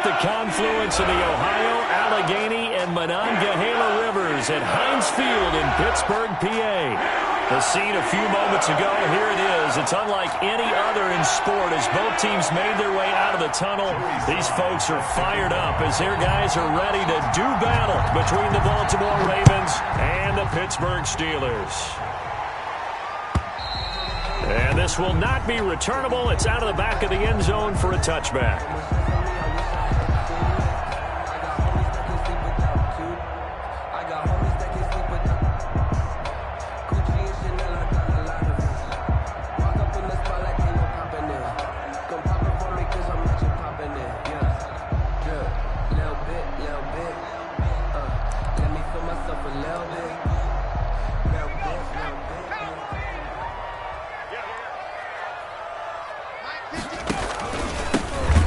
the confluence of the Ohio, Allegheny, and Monongahela Rivers at Heinz Field in Pittsburgh, PA. The scene a few moments ago, here it is. It's unlike any other in sport as both teams made their way out of the tunnel. These folks are fired up as their guys are ready to do battle between the Baltimore Ravens and the Pittsburgh Steelers. And this will not be returnable. It's out of the back of the end zone for a touchback.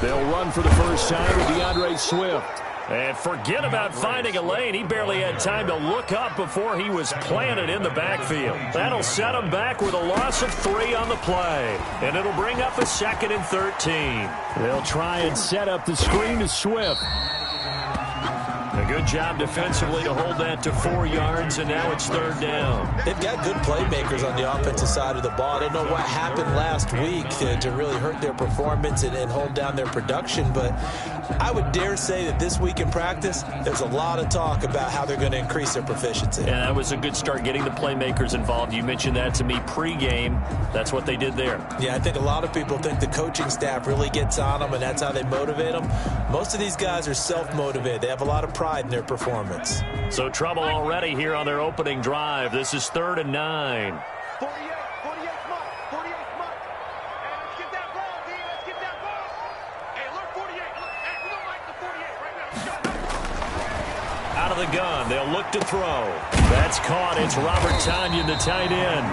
They'll run for the first time with DeAndre Swift. And forget about finding a lane. He barely had time to look up before he was planted in the backfield. That'll set him back with a loss of 3 on the play. And it'll bring up a 2nd and 13. They'll try and set up the screen to Swift. A good job defensively to hold that to 4 yards, and now it's 3rd down. They've got good playmakers on the offensive side of the ball. I don't know what happened last week to really hurt their performance and hold down their production, but I would dare say that this week in practice, there's a lot of talk about how they're going to increase their proficiency. Yeah, that was a good start getting the playmakers involved. You mentioned that to me pregame. That's what they did there. Yeah, I think a lot of people think the coaching staff really gets on them, and that's how they motivate them. Most of these guys are self-motivated. They have a lot of pride in their performance. So trouble already here on their opening drive. This is 3rd and 9. 48 Mike. Hey, let's get that ball, D. Let's get that ball. Hey, look, 48. Look, hey, we don't like the 48 right now. Out of the gun. They'll look to throw. That's caught. It's Robert Tonyan, the tight end.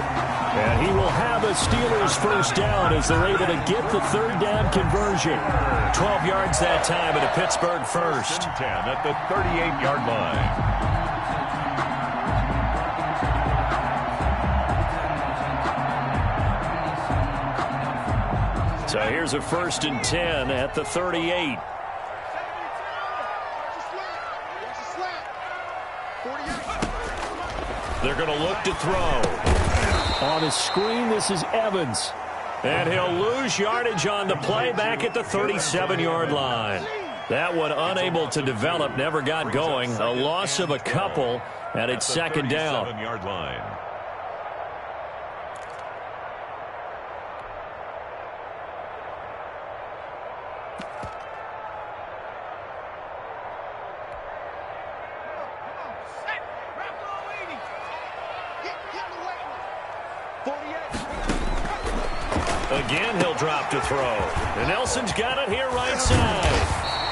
And he will have a Steelers first down as they're able to get the 3rd down conversion. 12 yards that time at a Pittsburgh first. 10 at the 38-yard line. So here's a 1st and 10 at the 38. They're going to look to throw. On a screen, this is Evans. And he'll lose yardage on the play back at the 37-yard line. That one unable to develop, never got going. A loss of a couple, and it's 2nd down. 37-yard line. Again, he'll drop to throw. And Nelson's got it here right side.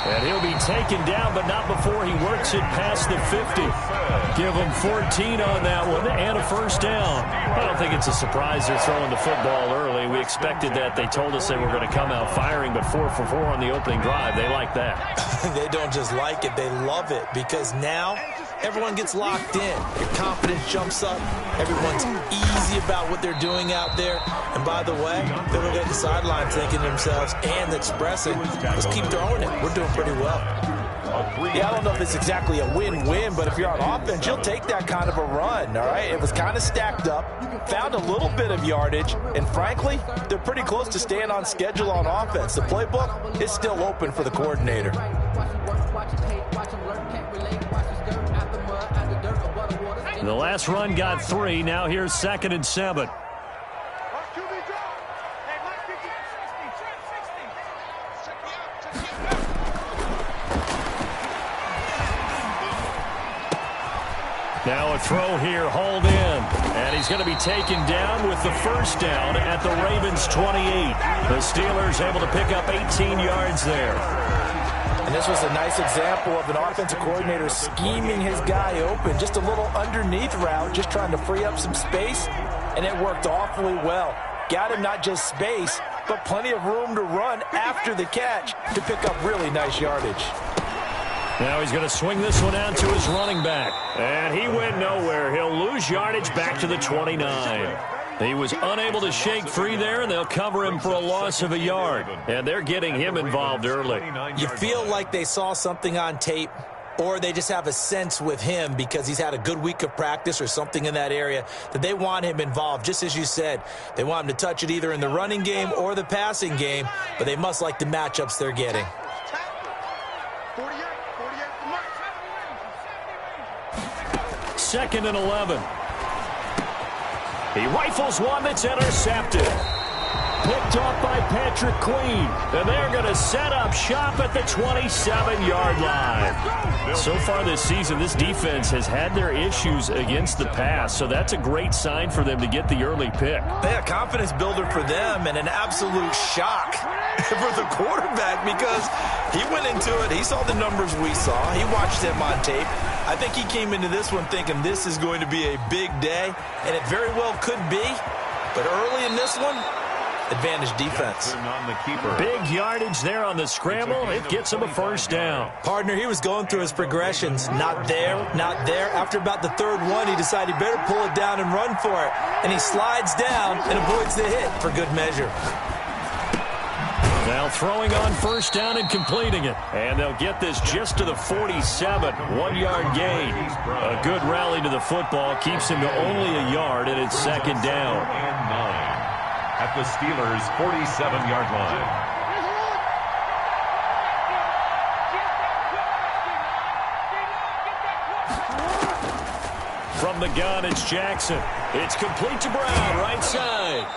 And he'll be taken down, but not before he works it past the 50. Give him 14 on that one and a first down. I don't think it's a surprise they're throwing the football early. We expected that. They told us they were going to come out firing, but 4 for 4 on the opening drive. They like that. They don't just like it, they love it, because now everyone gets locked in. Your confidence jumps up. Everyone's easy about what they're doing out there. And by the way, they look at the sideline thinking to themselves and expressing, let's keep throwing it. We're doing pretty well. Yeah, I don't know if it's exactly a win-win, but if you're on offense, you'll take that kind of a run, all right? It was kind of stacked up, found a little bit of yardage, and frankly, they're pretty close to staying on schedule on offense. The playbook is still open for the coordinator. The last run got 3. Now here's 2nd and 7. Now a throw here, hauled in. And he's going to be taken down with the first down at the Ravens' 28. The Steelers able to pick up 18 yards there. And this was a nice example of an offensive coordinator scheming his guy open. Just a little underneath route, just trying to free up some space. And it worked awfully well. Got him not just space, but plenty of room to run after the catch to pick up really nice yardage. Now he's going to swing this one out to his running back. And he went nowhere. He'll lose yardage back to the 29. He was unable to shake free there, and they'll cover him for a loss of a yard. And they're getting him involved early. You feel like they saw something on tape, or they just have a sense with him because he's had a good week of practice or something in that area that they want him involved. Just as you said, they want him to touch it either in the running game or the passing game, but they must like the matchups they're getting. 2nd and 11. He rifles one that's intercepted. Picked off by Patrick Queen. And they're going to set up shop at the 27-yard line. So far this season, this defense has had their issues against the pass, so that's a great sign for them to get the early pick. Yeah, confidence builder for them and an absolute shock for the quarterback because he went into it. He saw the numbers we saw. He watched them on tape. I think he came into this one thinking this is going to be a big day, and it very well could be. But early in this one, advantage defense. Big yardage there on the scramble. It gets him a first down. Partner, he was going through his progressions. Not there, not there. After about the third one, he decided he better pull it down and run for it. And he slides down and avoids the hit for good measure. Now throwing on first down and completing it. And they'll get this just to the 47. 1-yard gain. A good rally to the football. Keeps him to only a yard, and it's 2nd down. And 9 at the Steelers' 47-yard line. From the gun, it's Jackson. It's complete to Brown, right side.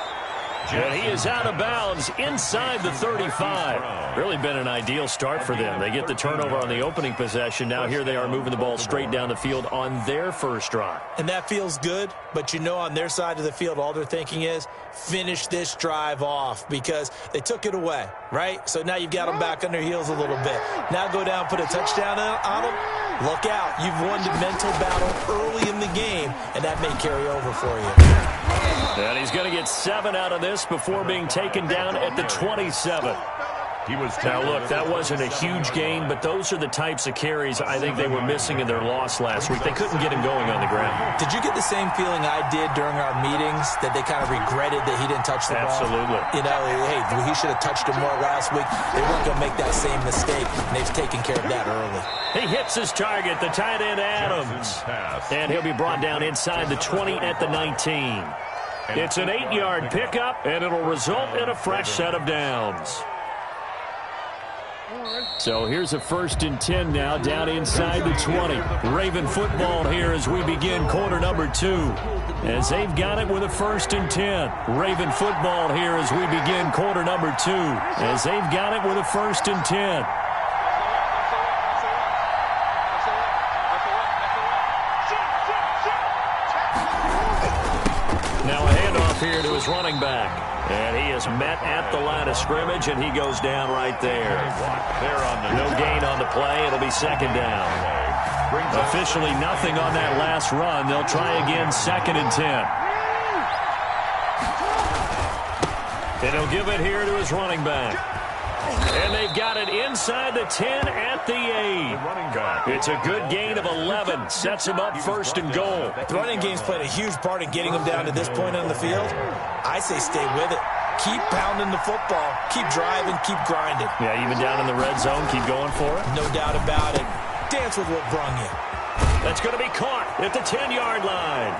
And he is out of bounds inside the 35. Really been an ideal start for them. They get the turnover on the opening possession. Now here they are moving the ball straight down the field on their first drive. And that feels good, but you know on their side of the field, all they're thinking is finish this drive off because they took it away, right? So now you've got them back on their heels a little bit. Now go down, put a touchdown on them. Look out. You've won the mental battle early in the game, and that may carry over for you. And he's going to get 7 out of this before being taken down at the 27. Now, look, that wasn't a huge gain, but those are the types of carries I think they were missing in their loss last week. They couldn't get him going on the ground. Did you get the same feeling I did during our meetings that they kind of regretted that he didn't touch the ball? Absolutely. You know, hey, he should have touched it more last week. They weren't going to make that same mistake, and they've taken care of that early. He hits his target, the tight end Adams. And he'll be brought down inside the 20 at the 19. It's an 8-yard pickup, and it'll result in a fresh set of downs. So here's a 1st and 10 now down inside the 20. Raven football here as we begin quarter number 2. As they've got it with a 1st and 10. Raven football here as we begin quarter number 2. As they've got it with a 1st and 10. Here to his running back. And he is met at the line of scrimmage, and he goes down right there. No gain on the play. It'll be 2nd down. Officially nothing on that last run. They'll try again 2nd and 10. And he'll give it here to his running back. And they've got it inside the 10 at the 8. It's a good gain of 11. Sets him up 1st and goal. The running game's played a huge part in getting them down to this point on the field. I say stay with it. Keep pounding the football. Keep driving. Keep grinding. Yeah, even down in the red zone, keep going for it. No doubt about it. Dance with what brung you. That's going to be caught at the 10-yard line.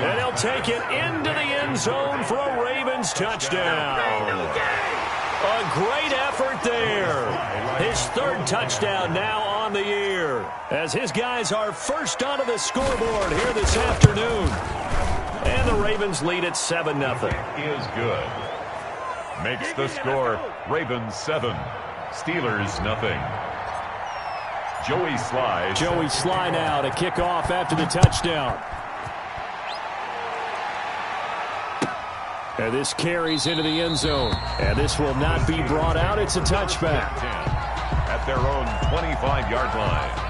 And he'll take it into the end zone for a Ravens touchdown. A great effort there. His 3rd touchdown now on the year. As his guys are first onto the scoreboard here this afternoon. And the Ravens lead at 7-0. Is good. Makes the score Ravens 7, Steelers nothing. Joey Sly now to kick off after the touchdown. And this carries into the end zone. And this will not be brought out. It's a touchback. At their own 25-yard line.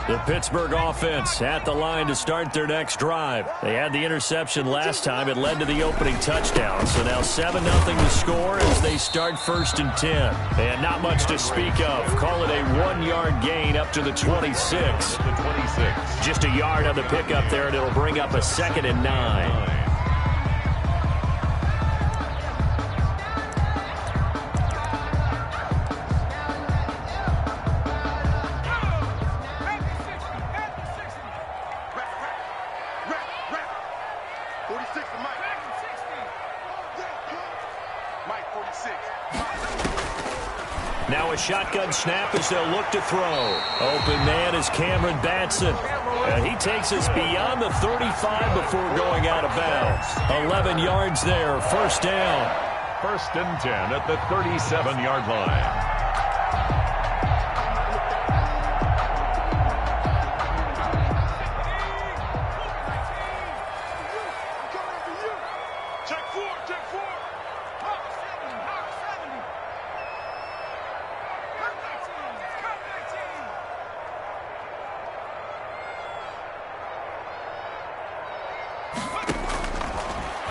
The Pittsburgh offense at the line to start their next drive. They had the interception last time. It led to the opening touchdown. So now 7-0 to score as they start 1st and 10. And not much to speak of. Call it a 1-yard gain up to the 26. Just a yard on the pickup there, and it'll bring up a 2nd and 9. Now a shotgun snap as they'll look to throw. Open man is Cameron Batson. He takes us beyond the 35 before going out of bounds. 11 yards there, 1st down. 1st and 10 at the 37-yard line.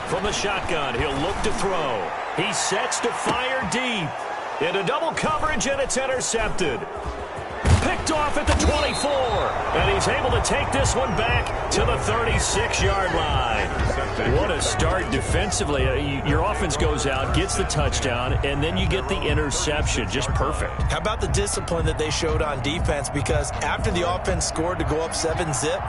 From the shotgun, he'll look to throw. He sets to fire deep. Into double coverage, and it's intercepted. Picked off at the 24. And he's able to take this one back to the 36-yard line. What a start defensively. Your offense goes out, gets the touchdown, and then you get the interception. Just perfect. How about the discipline that they showed on defense? Because after the offense scored to go up 7-zip,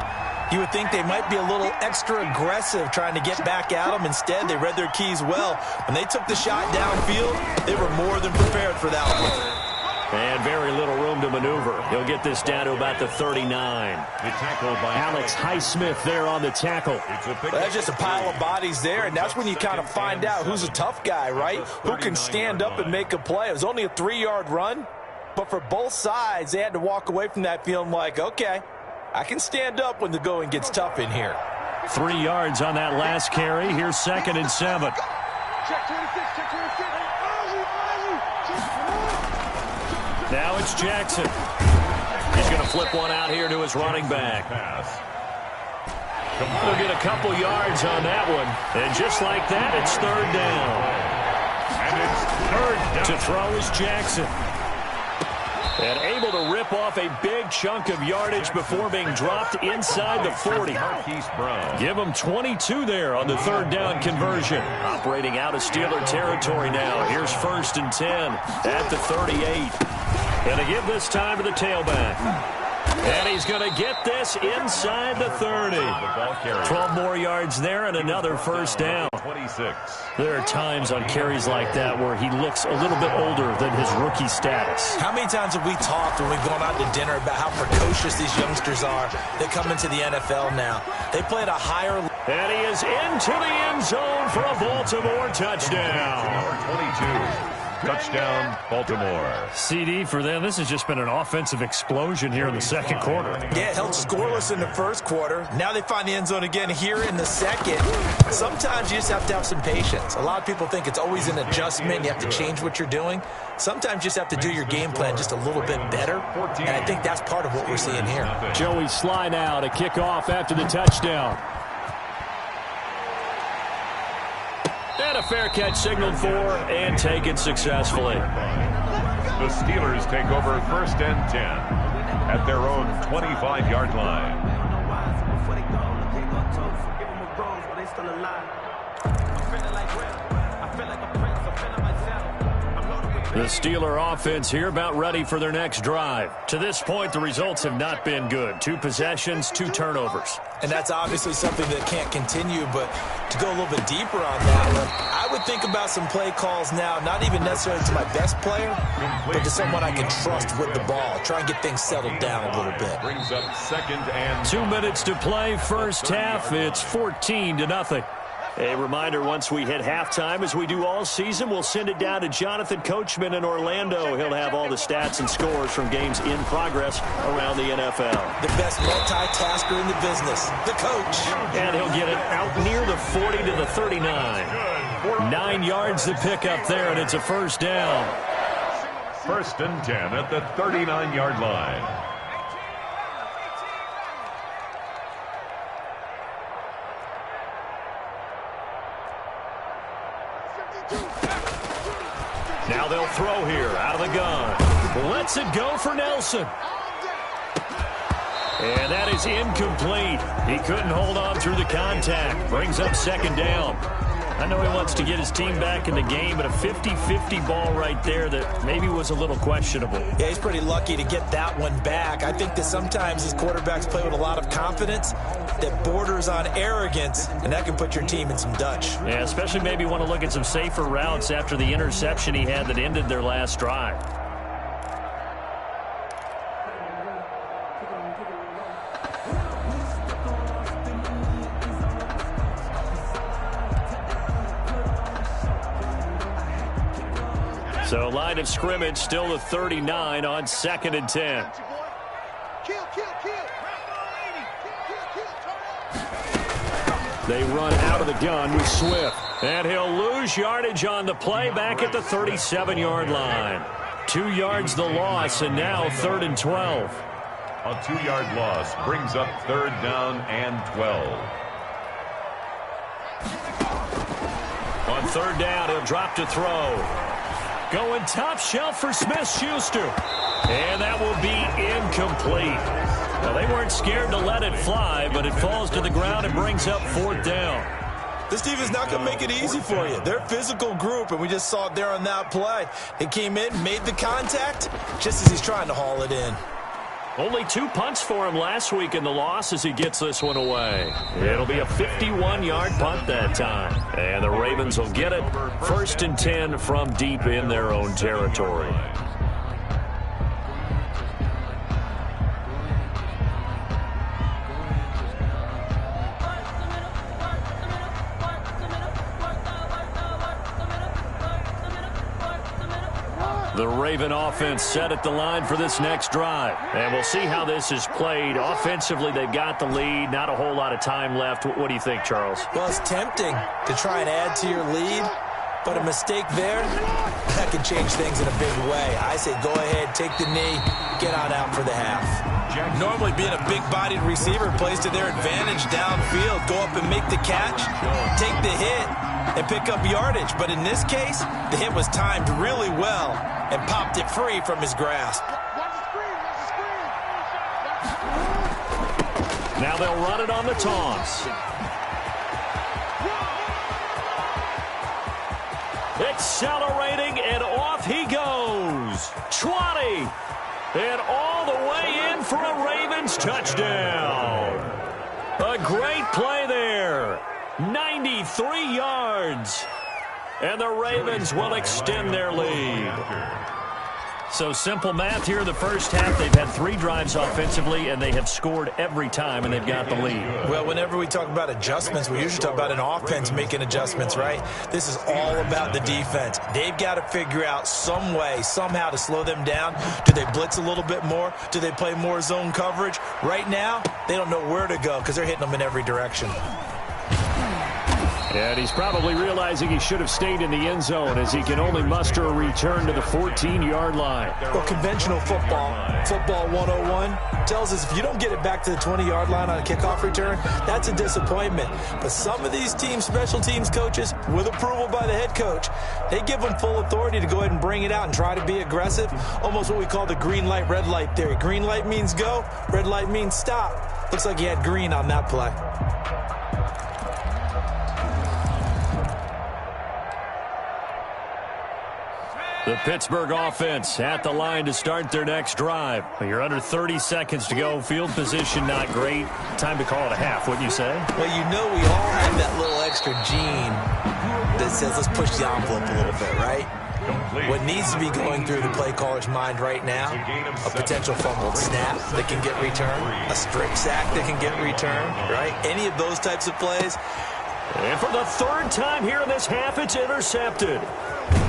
you would think they might be a little extra aggressive trying to get back at them. Instead, they read their keys well. When they took the shot downfield, they were more than prepared for that one. And very little room to maneuver. He'll get this down to about the 39. The tackle by Alex Highsmith there on the tackle. Well, that's just a pile of bodies there, and that's when you kind of find out who's a tough guy, right? Who can stand up and make a play. It was only a 3-yard run, but for both sides, they had to walk away from that feeling like, okay, I can stand up when the going gets tough in here. 3 yards on that last carry. Here's 2nd and 7. Check 26, check 26. Now it's Jackson. He's going to flip one out here to his running back. He'll get a couple yards on that one. And just like that, it's 3rd down. And it's 3rd down. To throw is Jackson. And able to rip off a big chunk of yardage before being dropped inside the 40. Give him 22 there on the 3rd down conversion. Operating out of Steeler territory now. Here's 1st and 10 at the 38. Going to give this time to the tailback. And he's going to get this inside the 30. 12 more yards there and another 1st down. 26. There are times on carries like that where he looks a little bit older than his rookie status. How many times have we talked when we've gone out to dinner about how precocious these youngsters are that come into the NFL now? They play at a higher level. And he is into the end zone for a Baltimore touchdown. Number 22. Touchdown, Baltimore. CD for them. This has just been an offensive explosion here in the 2nd quarter. Yeah, held scoreless in the 1st quarter. Now they find the end zone again here in the 2nd. Sometimes you just have to have some patience. A lot of people think it's always an adjustment. You have to change what you're doing. Sometimes you just have to do your game plan just a little bit better. And I think that's part of what we're seeing here. Joey Sly now to kick off after the touchdown. And a fair catch signaled for and taken successfully. The Steelers take over 1st and 10 at their own 25-yard line. The Steeler offense here about ready for their next drive. To this point, the results have not been good. 2 possessions, 2 turnovers. And that's obviously something that can't continue, but to go a little bit deeper on that one, I would think about some play calls now, not even necessarily to my best player, but to someone I can trust with the ball. Try and get things settled down a little bit. Brings up 2nd and 2 minutes to play, 1st half. It's 14-0. A reminder, once we hit halftime, as we do all season, we'll send it down to Jonathan Coachman in Orlando. He'll have all the stats and scores from games in progress around the NFL. The best multitasker in the business, the coach. And he'll get it out near the 40 to the 39. 9 yards to pick up there, and it's a 1st down. 1st and 10 at the 39-yard line. Now they'll throw here out of the gun. Lets it go for Nelson. And that is incomplete. He couldn't hold on through the contact. Brings up second down. I know he wants to get his team back in the game, but a 50-50 ball right there that maybe was a little questionable. Yeah, he's pretty lucky to get that one back. I think that sometimes these quarterbacks play with a lot of confidence that borders on arrogance, and that can put your team in some Dutch. Yeah, especially maybe want to look at some safer routes after the interception he had that ended their last drive. So line of scrimmage still the 39 on 2nd and 10. They run out of the gun with Swift. And he'll lose yardage on the play back at the 37-yard line. 2 yards the loss, and now 3rd and 12. A 2-yard loss brings up 3rd down and 12. On 3rd down, he'll drop to throw. Going top shelf for Smith-Schuster. And that will be incomplete. Well, they weren't scared to let it fly, but it falls to the ground and brings up 4th down. This team is not going to make it easy for you. They're a physical group, and we just saw it there on that play. He came in, made the contact, just as he's trying to haul it in. Only 2 punts for him last week in the loss as he gets this one away. It'll be a 51-yard punt that time. And the Ravens will get it. 1st and 10 from deep in their own territory. The Raven offense set at the line for this next drive. And we'll see how this is played. Offensively, they've got the lead. Not a whole lot of time left. What do you think, Charles? Well, it's tempting to try and add to your lead, but a mistake there, that can change things in a big way. I say go ahead, take the knee, get on out for the half. Normally being a big-bodied receiver plays to their advantage downfield. Go up and make the catch, take the hit, and pick up yardage. But in this case, the hit was timed really well and popped it free from his grasp. Now they'll run it on the toss. Accelerating, and off he goes. 20. And all the way in for a Ravens touchdown. A great play there. 93 yards. And the Ravens will extend their lead. So simple math here in the first half. They've had 3 drives offensively, and they have scored every time, and they've got the lead. Well, whenever we talk about adjustments, we usually talk about an offense making adjustments, right? This is all about the defense. They've got to figure out some way, somehow to slow them down. Do they blitz a little bit more? Do they play more zone coverage? Right now, they don't know where to go because they're hitting them in every direction. And he's probably realizing he should have stayed in the end zone as he can only muster a return to the 14-yard line. Well, conventional football 101, tells us if you don't get it back to the 20-yard line on a kickoff return, that's a disappointment. But some of these teams, special teams coaches, with approval by the head coach, they give them full authority to go ahead and bring it out and try to be aggressive. Almost what we call the green light, red light theory. Green light means go, red light means stop. Looks like he had green on that play. The Pittsburgh offense at the line to start their next drive. You're under 30 seconds to go. Field position not great. Time to call it a half, wouldn't you say? Well, you know we all have that little extra gene that says let's push the envelope a little bit, right? What needs to be going through the play caller's mind right now, a potential fumbled snap that can get returned, a strip sack that can get returned, right? Any of those types of plays. And for the 3rd time here in this half, it's intercepted.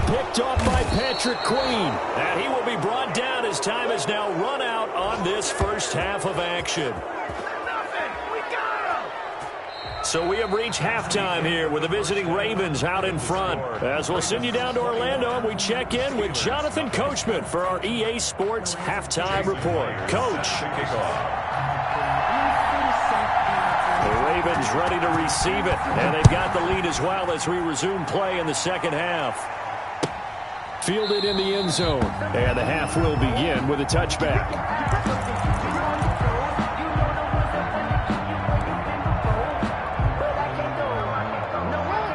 Picked off by Patrick Queen. And he will be brought down as time is now run out on this first half of action. So we have reached halftime here with the visiting Ravens out in front. As we'll send you down to Orlando, and we check in with Jonathan Coachman for our EA Sports Halftime Report. Coach. The Ravens ready to receive it. And they've got the lead as well as we resume play in the second half. Fielded in the end zone. And the half will begin with a touchback.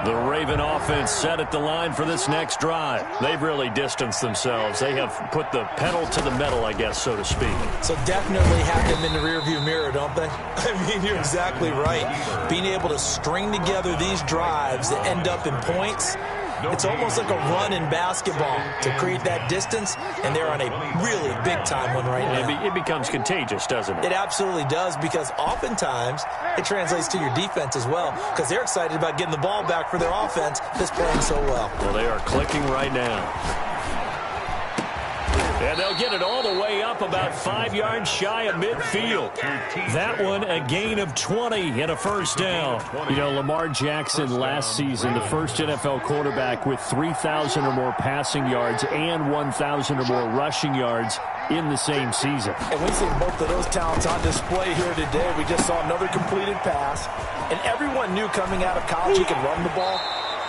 The Raven offense set at the line for this next drive. They've really distanced themselves. They have put the pedal to the metal, I guess, so to speak. So definitely have them in the rearview mirror, don't they? I mean, you're exactly right. Being able to string together these drives that end up in points, it's almost like a run in basketball to create that distance, and they're on a really big-time one right now. It becomes contagious, doesn't it? It absolutely does, because oftentimes it translates to your defense as well, because they're excited about getting the ball back for their offense that's playing so well. Well, they are clicking right now. And they'll get it all the way up about 5 yards shy of midfield. That one, a gain of 20 and a first down. You know, Lamar Jackson last season, the first NFL quarterback with 3,000 or more passing yards and 1,000 or more rushing yards in the same season. And we see both of those talents on display here today. We just saw another completed pass. And everyone knew coming out of college he could run the ball.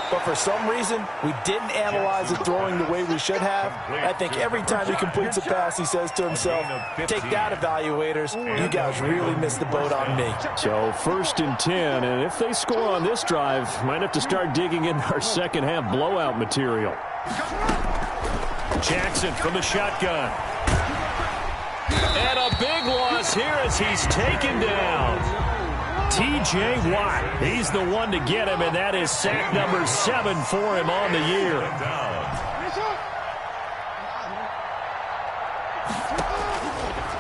But for some reason, we didn't analyze the throwing the way we should have. I think every time he completes a pass, he says to himself, take that, evaluators. You guys really missed the boat on me. So 1st and 10, and if they score on this drive, might have to start digging in our second half blowout material. Jackson from the shotgun. And a big loss here as he's taken down. T.J. Watt, he's the one to get him, and that is sack number 7 for him on the year.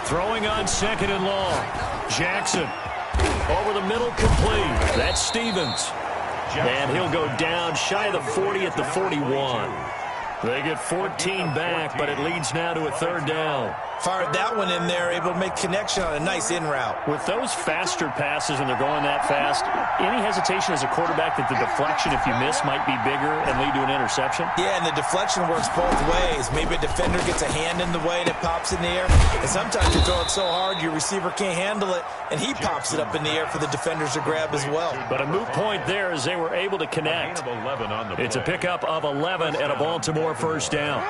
Throwing on 2nd and long. Jackson over the middle, complete. That's Stevens. And he'll go down shy of the 40 at the 41. They get 14 back, but it leads now to a 3rd down. Fired that one in there, able to make connection on a nice in route. With those faster passes when they're going that fast, any hesitation as a quarterback that the deflection, if you miss, might be bigger and lead to an interception? Yeah, and the deflection works both ways. Maybe a defender gets a hand in the way and it pops in the air. And sometimes you throw it so hard your receiver can't handle it, and he pops it up in the air for the defenders to grab as well. But a moot point there as they were able to connect. It's a pickup of 11 and a Baltimore first down.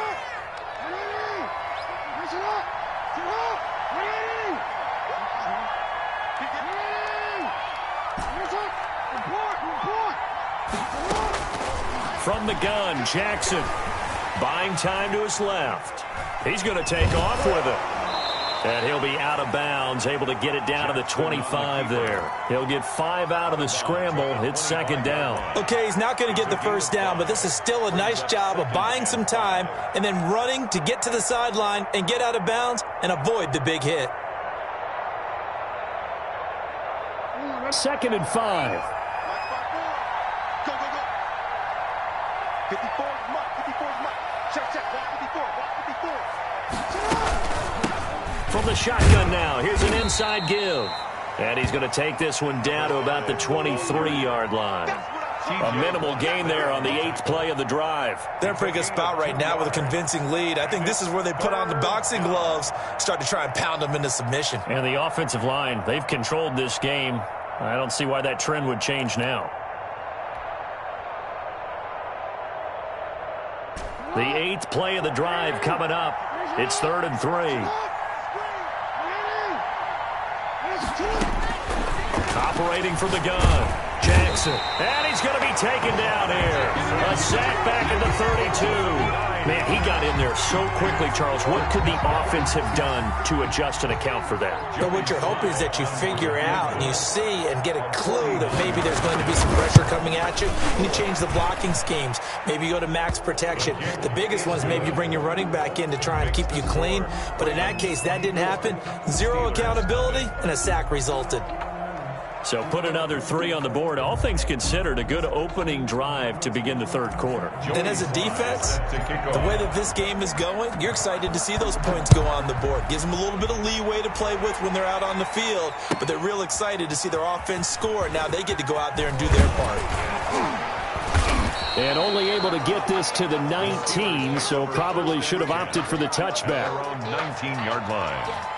From the gun, Jackson buying time to his left. He's going to take off with it. And he'll be out of bounds, able to get it down to the 25 there. He'll get 5 out of the scramble. It's 2nd down. Okay, he's not going to get the first down, but this is still a nice job of buying some time and then running to get to the sideline and get out of bounds and avoid the big hit. 2nd and 5. 54 is Mike. 54 is Mike. Check. Walk 54. From the shotgun now, here's an inside give. And he's going to take this one down to about the 23-yard line. A minimal gain there on the 8th play of the drive. They're in a pretty good spot right now with a convincing lead. I think this is where they put on the boxing gloves, start to try and pound them into submission. And the offensive line, they've controlled this game. I don't see why that trend would change now. The 8th play of the drive coming up. It's 3rd and 3. Operating from the gun, Jackson. And he's going to be taken down here. A sack back at the 32. Man, he got in there so quickly, Charles. What could the offense have done to adjust and account for that? But what you're hoping is that you figure out and you see and get a clue that maybe there's going to be some pressure coming at you, and you change the blocking schemes. Maybe you go to max protection. The biggest one is maybe you bring your running back in to try and keep you clean. But in that case, that didn't happen. 0 accountability, and a sack resulted. So put another 3 on the board. All things considered, a good opening drive to begin the 3rd quarter. And as a defense, the way that this game is going, you're excited to see those points go on the board. Gives them a little bit of leeway to play with when they're out on the field, but they're real excited to see their offense score. Now they get to go out there and do their part. And only able to get this to the 19, so probably should have opted for the touchback. 19-yard line.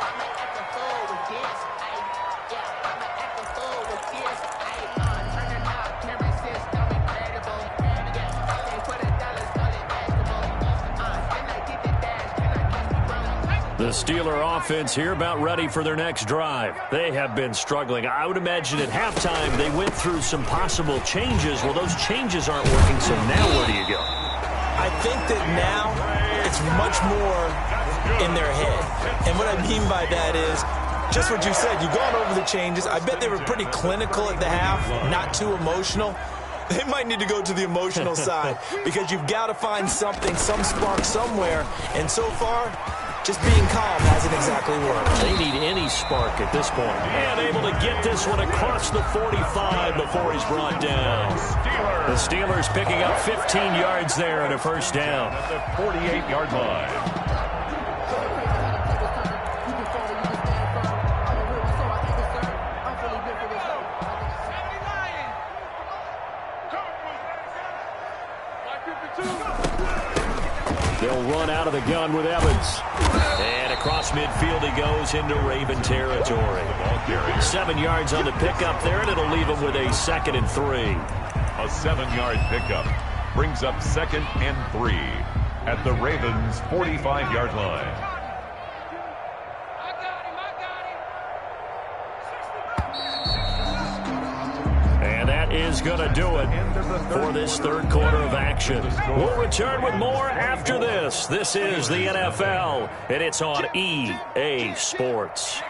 The Steeler offense here about ready for their next drive. They have been struggling. I would imagine at halftime they went through some possible changes. Well, those changes aren't working, so now where do you go? I think that now it's much more in their head. And what I mean by that is just what you said. You've gone over the changes. I bet they were pretty clinical at the half, not too emotional. They might need to go to the emotional side because you've got to find something, some spark somewhere. And so far, just being calm hasn't exactly worked. They need any spark at this point. And able to get this one across the 45 before he's brought down. The Steelers picking up 15 yards there and a first down. At the 48-yard line. They'll run out of the gun with Evans. And across midfield he goes into Raven territory. 7 yards on the pickup there, and it'll leave him with a 2nd and 3. A 7-yard pickup brings up 2nd and 3 at the Ravens' 45-yard line. Is going to do it for this third quarter of action. We'll return with more after this. This is the NFL, and it's on EA Sports.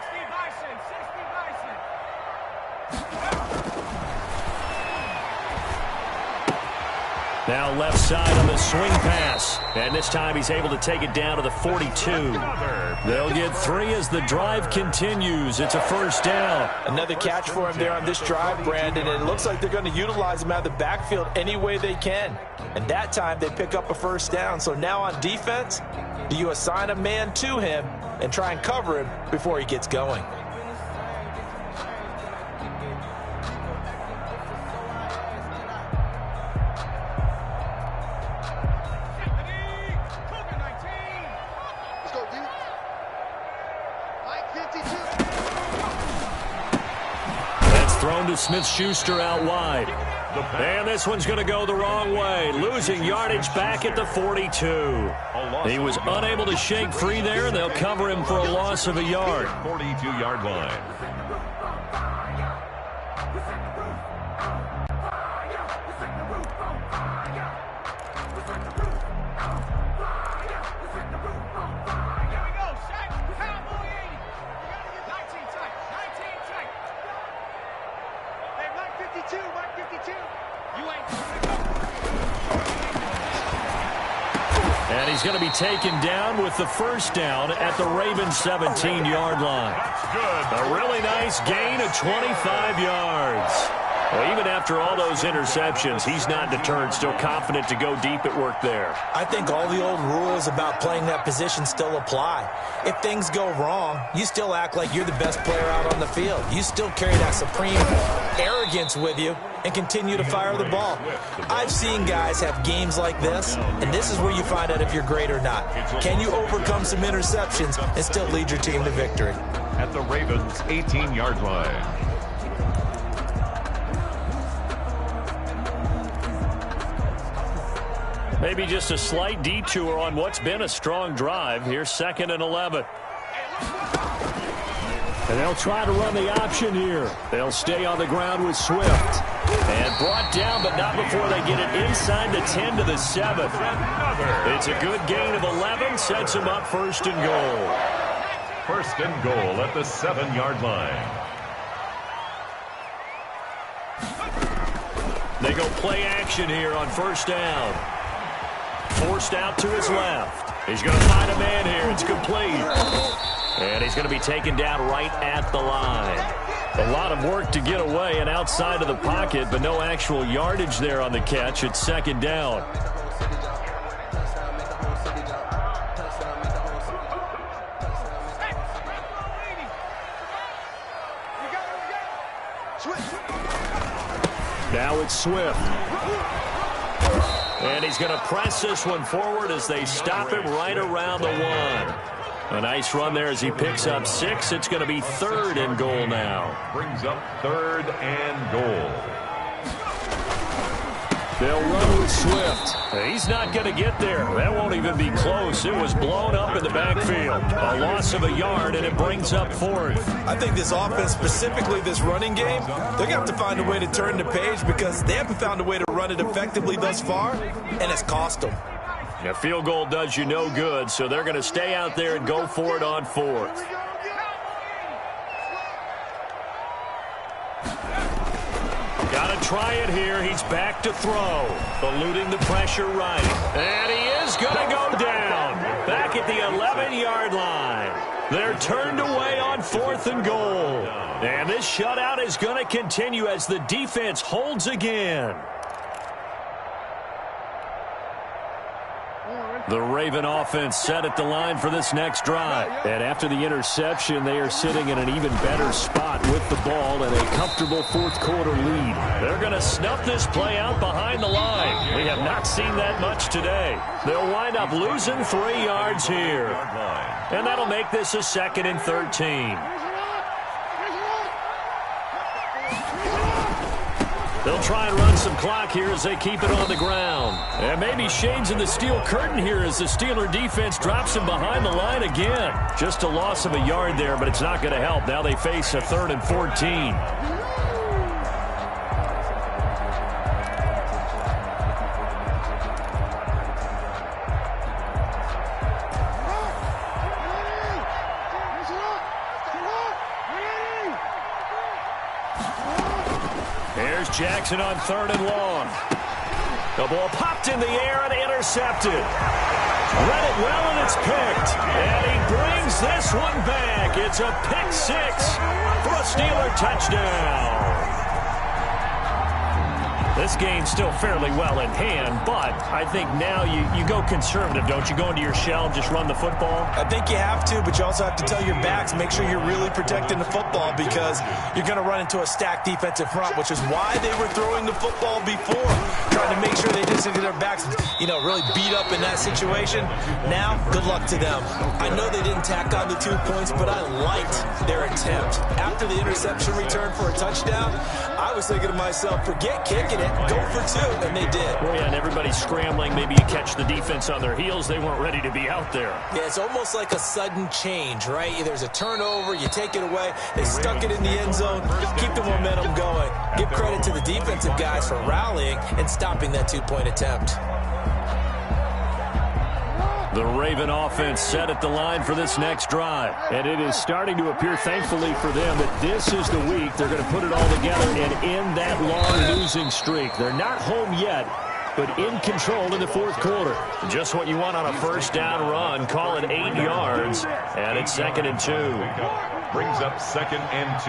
Now left side on the swing pass. And this time he's able to take it down to the 42. They'll get 3 as the drive continues. It's a first down. Another catch for him there on this drive, Brandon. And it looks like they're going to utilize him out of the backfield any way they can. And that time they pick up a first down. So now on defense, do you assign a man to him and try and cover him before he gets going? Thrown to Smith-Schuster out wide. And this one's going to go the wrong way. Losing yardage back at the 42. He was unable to shake free there, and they'll cover him for a loss of a yard. 42-yard line. And he's going to be taken down with the first down at the Ravens' 17-yard line. A really nice gain of 25 yards. Well, even after all those interceptions, he's not deterred, still confident to go deep at work there. I think all the old rules about playing that position still apply. If things go wrong, you still act like you're the best player out on the field. You still carry that supreme arrogance with you and continue to fire the ball. I've seen guys have games like this, and this is where you find out if you're great or not. Can you overcome some interceptions and still lead your team to victory? At the Ravens' 18-yard line. Maybe just a slight detour on what's been a strong drive. Here's 2nd and 11. And they'll try to run the option here. They'll stay on the ground with Swift. And brought down, but not before they get it inside the 10 to the 7. It's a good gain of 11. Sets them up 1st and goal. 1st and goal at the 7-yard line. They go play action here on 1st down. Forced out to his left. He's going to find a man here. It's complete. And he's going to be taken down right at the line. A lot of work to get away and outside of the pocket, but no actual yardage there on the catch. It's 2nd down. Now it's Swift. And he's going to press this one forward as they stop him right around the 1. A nice run there as he picks up 6. It's going to be 3rd and goal now. Brings up 3rd and goal. They'll run with Swift. He's not going to get there. That won't even be close. It was blown up in the backfield. A loss of a yard, and it brings up fourth. I think this offense, specifically this running game, they're going to have to find a way to turn the page because they haven't found a way to run it effectively thus far, and it's cost them. A field goal does you no good, so they're going to stay out there and go for it on fourth. Got to try it here. He's back to throw. Eluding the pressure right. And he is going to go down. Back at the 11-yard line. They're turned away on 4th and goal. And this shutout is going to continue as the defense holds again. The Raven offense set at the line for this next drive. And after the interception, they are sitting in an even better spot with the ball and a comfortable fourth quarter lead. They're going to snuff this play out behind the line. We have not seen that much today. They'll wind up losing 3 yards here. And that'll make this a 2nd and 13. They'll try and run some clock here as they keep it on the ground. And maybe shades in the steel curtain here as the Steeler defense drops him behind the line again. Just a loss of a yard there, but it's not going to help. Now they face a 3rd and 14. Jackson on 3rd and long. The ball popped in the air and intercepted. Read it well and it's picked. And he brings this one back. It's a pick 6 for a Steeler touchdown. This game's still fairly well in hand, but I think now you go conservative, don't you? Go into your shell and just run the football? I think you have to, but you also have to tell your backs, make sure you're really protecting the football because you're going to run into a stacked defensive front, which is why they were throwing the football before, trying to make sure they didn't get their backs, really beat up in that situation. Now, good luck to them. I know they didn't tack on the 2 points, but I liked their attempt. After the interception return for a touchdown, I was thinking to myself, forget kicking it. Go for 2, and they did. Well, yeah, and everybody's scrambling. Maybe you catch the defense on their heels. They weren't ready to be out there. Yeah, it's almost like a sudden change, right? There's a turnover, you take it away, they stuck it in the end zone, keep the momentum going. Give credit to the defensive guys for rallying and stopping that 2-point attempt. The Raven offense set at the line for this next drive. And it is starting to appear, thankfully for them, that this is the week they're going to put it all together and end that long losing streak. They're not home yet, but in control in the fourth quarter. Just what you want on a first down run. Call it 8 yards, and it's 2nd and 2. Brings up 2nd and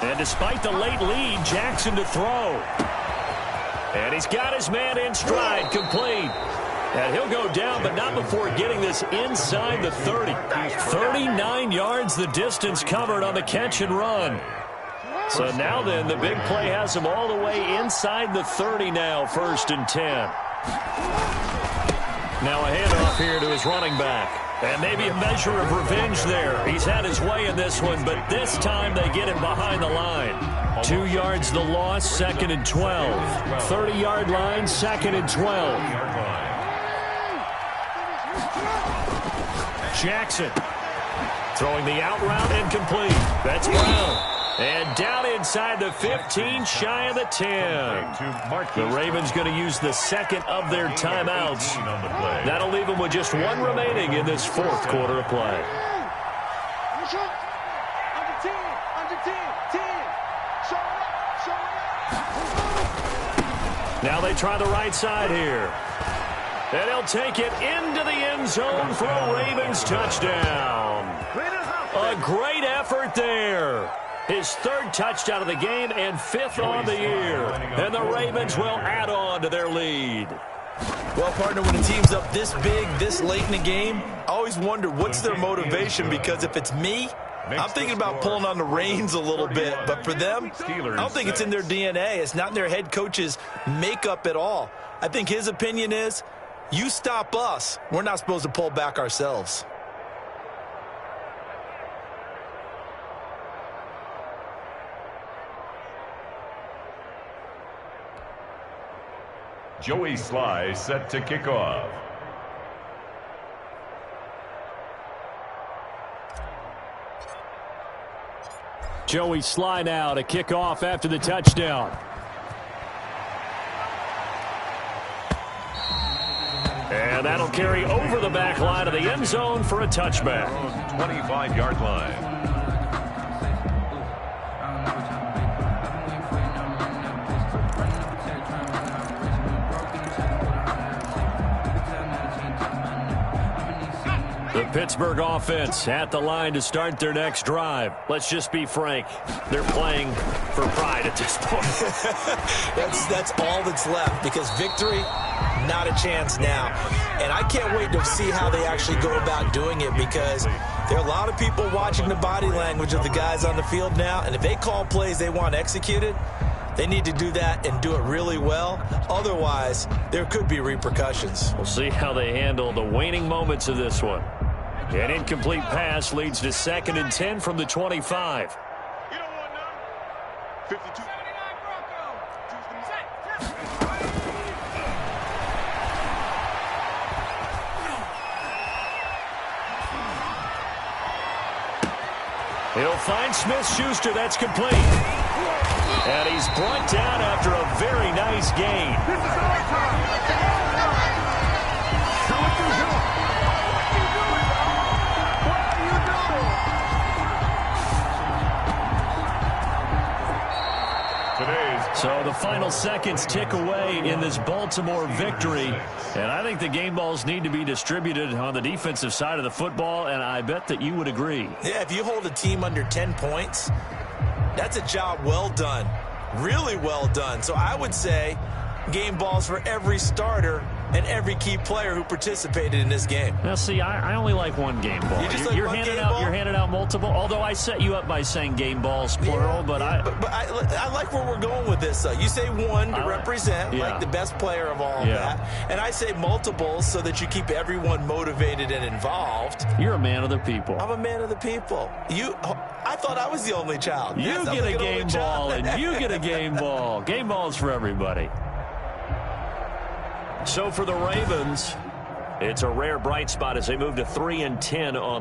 2. And despite the late lead, Jackson to throw. And he's got his man in stride, complete. And he'll go down, but not before getting this inside the 30. 39 yards the distance covered on the catch and run. So now then, the big play has him all the way inside the 30 now, 1st and 10. Now a handoff here to his running back. And maybe a measure of revenge there. He's had his way in this one, but this time they get him behind the line. 2 yards the loss, 2nd and 12. 30-yard line, 2nd and 12. Jackson throwing the out route incomplete. That's Brown. And down inside the 15, shy of the 10. The Ravens going to use the 2nd of their timeouts. That'll leave them with just 1 remaining in this fourth quarter of play. Now they try the right side here. And he'll take it into the end zone for a Ravens touchdown. A great effort there. His 3rd touchdown of the game and 5th on the year. And the Ravens will add on to their lead. Well, partner, when a team's up this big, this late in the game, I always wonder what's their motivation, because if it's me, I'm thinking about pulling on the reins a little bit. But for them, I don't think it's in their DNA. It's not in their head coach's makeup at all. I think his opinion is, you stop us, we're not supposed to pull back ourselves. Joey Sly set to kick off. Joey Sly now to kick off after the touchdown. And that'll carry over the back line of the end zone for a touchback. 25-yard line. The Pittsburgh offense at the line to start their next drive. Let's just be frank. They're playing for pride at this point. That's all that's left, because victory, not a chance now. And I can't wait to see how they actually go about doing it, because there are a lot of people watching the body language of the guys on the field now, and if they call plays they want executed, they need to do that and do it really well. Otherwise, there could be repercussions. We'll see how they handle the waning moments of this one. An incomplete pass leads to 2nd and 10 from the 25. You don't want none. 52. He'll find Smith-Schuster. That's complete. And he's brought down after a very nice gain. This is our time. So what you doing? What are you doing? So the final seconds tick away in this Baltimore victory. And I think the game balls need to be distributed on the defensive side of the football, and I bet that you would agree. Yeah, if you hold a team under 10 points, that's a job well done. Really well done. So I would say game balls for every starter and every key player who participated in this game. Now, see, I only like one game ball. You just like one game ball? You're handing out multiple, although I set you up by saying game balls, plural. But I like where we're going with this, though. You say one to represent, like the best player of all of that. And I say multiples so that you keep everyone motivated and involved. You're a man of the people. I'm a man of the people. I thought I was the only child. You get a game ball, and you get a game ball. Game balls for everybody. So for the Ravens, it's a rare bright spot as they move to 3-10 on the